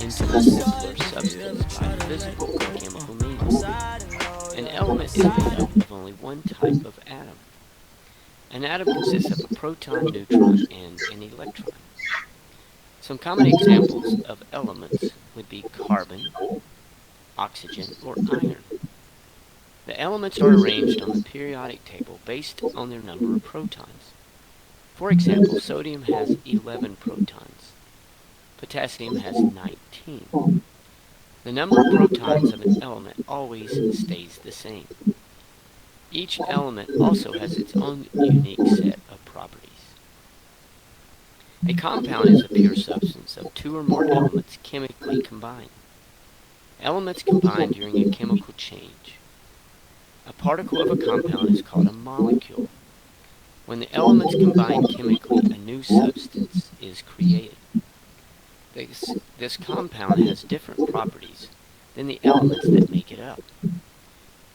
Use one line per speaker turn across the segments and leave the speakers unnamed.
into a simpler substance by physical and chemical means. An element is made up of only one type of atom. An atom consists of a proton, neutron, and an electron. Some common examples of elements would be carbon, oxygen, or iron. The elements are arranged on the periodic table based on their number of protons. For example, sodium has 11 protons. Potassium has 19. The number of protons of an element always stays the same. Each element also has its own unique set of properties. A compound is a pure substance of two or more elements chemically combined. Elements combine during a chemical change. A particle of a compound is called a molecule. When the elements combine chemically, a new substance is created. This compound has different properties than the elements that make it up.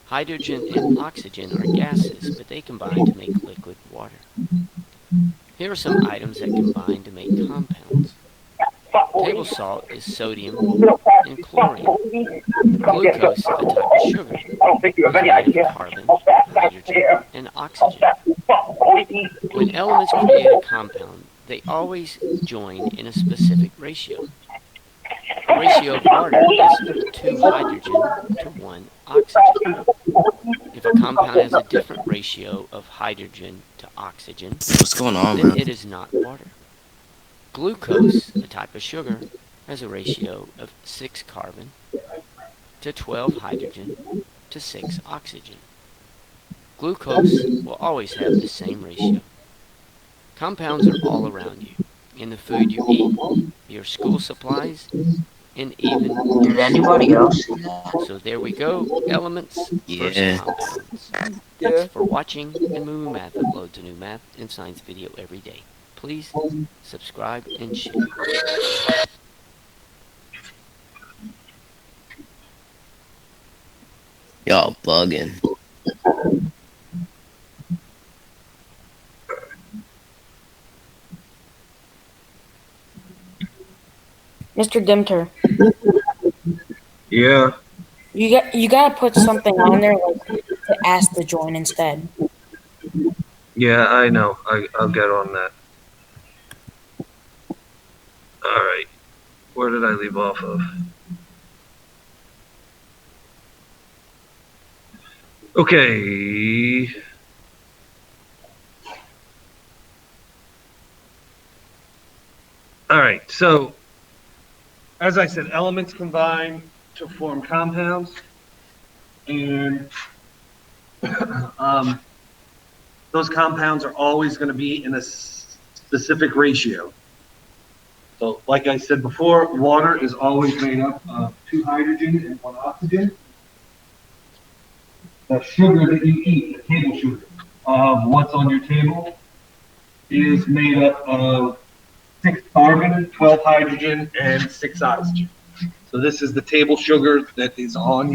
Hydrogen and oxygen are gases, but they combine to make liquid water. Here are some items that combine to make compounds. Table salt is sodium and chlorine. Glucose, a type of sugar, is made of carbon, hydrogen, and oxygen. When elements create a compound, they always join in a specific ratio. The ratio of water is 2 hydrogen to 1 oxygen. If a compound has a different ratio of hydrogen to oxygen,
What's going on,
then
man?
it is not water. Glucose, a type of sugar, has a ratio of 6 carbon to 12 hydrogen to 6 oxygen. Glucose will always have the same ratio. Compounds are all around you, in the food you eat, your school supplies, and even
Did
your
anybody
sleep.
else see that?
So there we go, elements versus
Yeah.
compounds. Thanks for watching, and Moo Math uploads a new math and science video every day. Please subscribe and share.
Y'all bugging.
Mr. Dimter,
Yeah,
you gotta put something on there like to ask to join instead.
yeah, I know. I'll get on that. All right. Where did I leave off of? Okay. All right. So, as I said, elements combine to form compounds, and um, those compounds are always going to be in a specific ratio. So, like I said before, water is always made up of 2 hydrogen and 1 oxygen. The sugar that you eat, the table sugar of what's on your table, is made up of 6 carbon, 12 hydrogen, and 6 oxygen. So this is the table sugar that is on in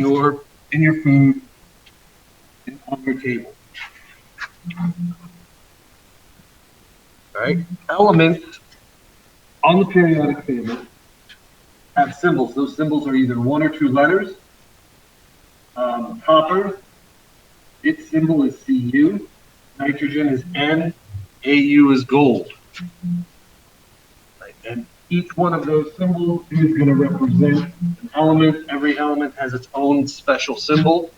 your food and on your table. All right. Elements on the periodic table have symbols. Those symbols are either 1 or 2 letters. Copper, its symbol is Cu. Nitrogen is N. Au is gold. Right. And each one of those symbols is going to represent an element. Every element has its own special symbol.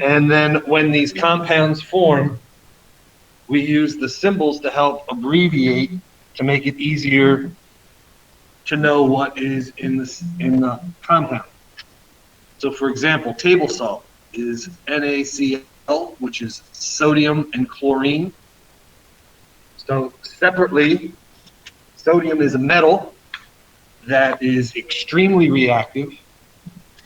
And then when these compounds form, we use the symbols to help abbreviate to make it easier to know what is in the compound. So for example, table salt is NaCl, which is sodium and chlorine. So separately, sodium is a metal that is extremely reactive.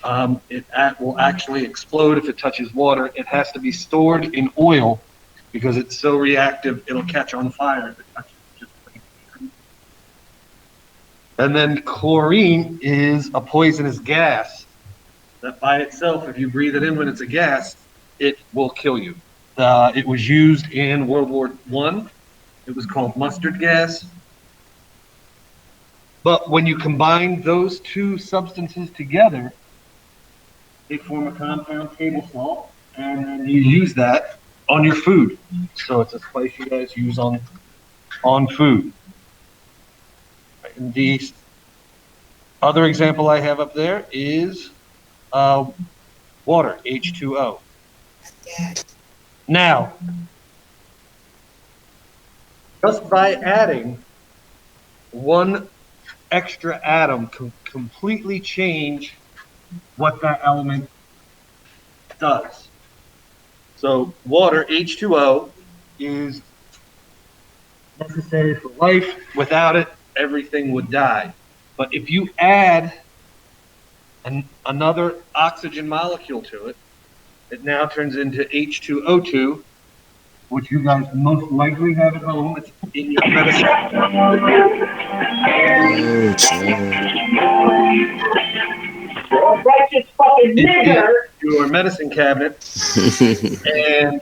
It will actually explode if it touches water. It has to be stored in oil because it's so reactive, it'll catch on fire if it touches it. And then chlorine is a poisonous gas that by itself, if you breathe it in when it's a gas, it will kill you. It was used in World War I. It was called mustard gas. But when you combine those two substances together, they form a compound table salt, and then you use that on your food. So it's a spice you guys use on food. And the other example I have up there is water, H2O. Now, just by adding one extra atom can completely change what that element does. So water, H2O, is necessary for life. Without it, everything would die. But if you add another oxygen molecule to it, it now turns into H2O2, which you guys most likely have at home. It's in your medicine.
Oh, chill.
Righteous fucking nigger! Your medicine cabinet, and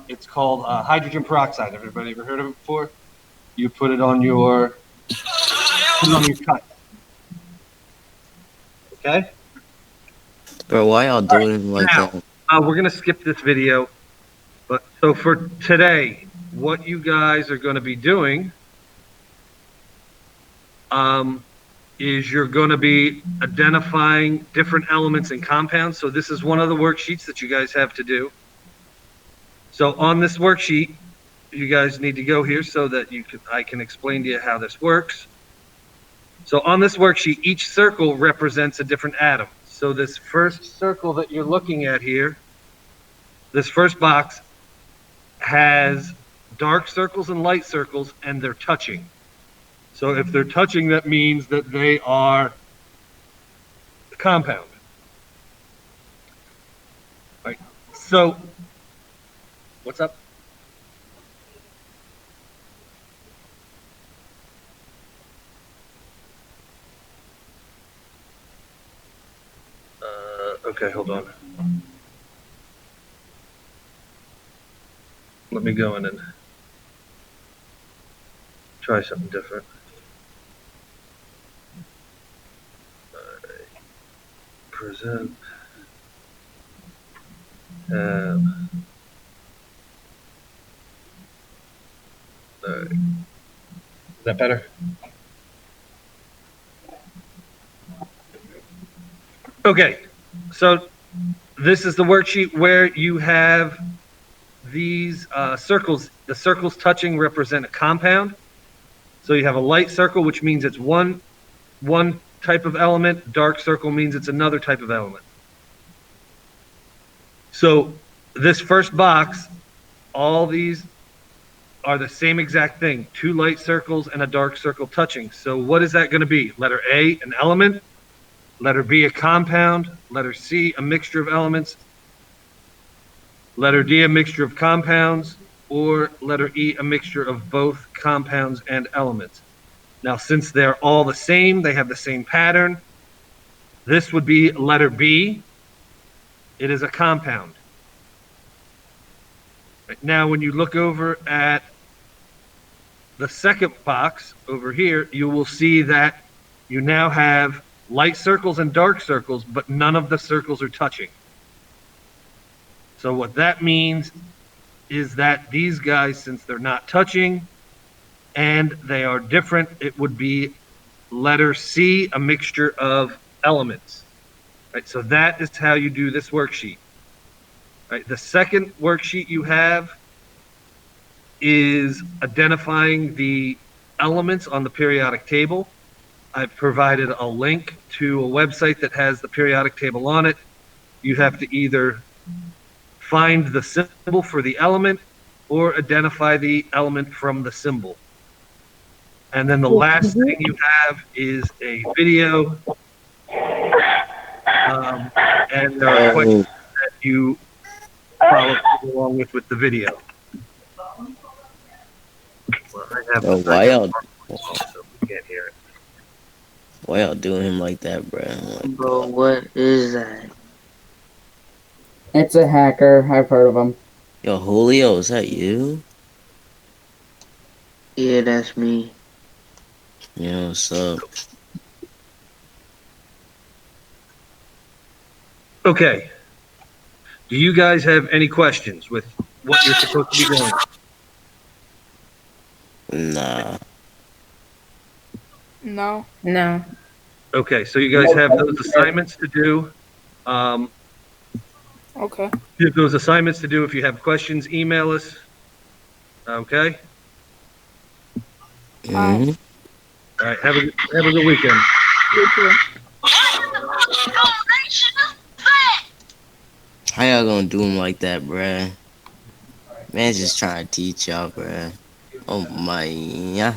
it's called hydrogen peroxide. Everybody ever heard of it before? You put it on your cut. Okay.
Bro, why y'all doing him like
Now,
that?
we're gonna skip this video, but so for today, what you guys are going to be doing is you're going to be identifying different elements and compounds. So this is one of the worksheets that you guys have to do. So on this worksheet, you guys need to go here so that I can explain to you how this works. So on this worksheet, each circle represents a different atom. So this first circle that you're looking at here, this first box has dark circles and light circles, and they're touching. So if they're touching, that means that they are a compound. Right. So, what's up? Okay, hold on. Let me go in and try something different. Present. All right. Is that better? Okay, so this is the worksheet where you have these circles. The circles touching represent a compound. So you have a light circle, which means it's one type of element. Dark circle means it's another type of element. So this first box, all these are the same exact thing. Two light circles and a dark circle touching. So what is that going to be? Letter A, an element. Letter B, a compound. Letter C, a mixture of elements. Letter D, a mixture of compounds. Or letter E, a mixture of both compounds and elements. Now, since they're all the same, they have the same pattern. This would be letter B. It is a compound. Right now, when you look over at the second box over here, you will see that you now have light circles and dark circles, but none of the circles are touching. So what that means is that these guys, since they're not touching and they are different, it would be letter C, a mixture of elements. Right, so that is how you do this worksheet. Right, the second worksheet you have is identifying the elements on the periodic table. I've provided a link to a website that has the periodic table on it. You have to either find the symbol for the element or identify the element from the symbol. And then the last thing you have is a video. And there are questions that you follow along with the video. Well,
Bro, why y'all
so we can't hear it.
why y'all doing him like that, bro? Like,
Bro, what is that?
It's a hacker. I've heard of him.
yo, Julio, is that you?
Yeah, that's me.
Yeah, what's up?
Okay. Do you guys have any questions with what you're supposed to be doing?
Nah.
No.
No.
Okay, so you guys have those assignments to do. Um,
Okay.
you have those assignments to do. If you have questions, email us. Okay?
Mm-hmm.
All right, have a good weekend.
You too.
How y'all gonna do him like that, bruh? Man, just trying to teach y'all, bruh. Oh my, yeah.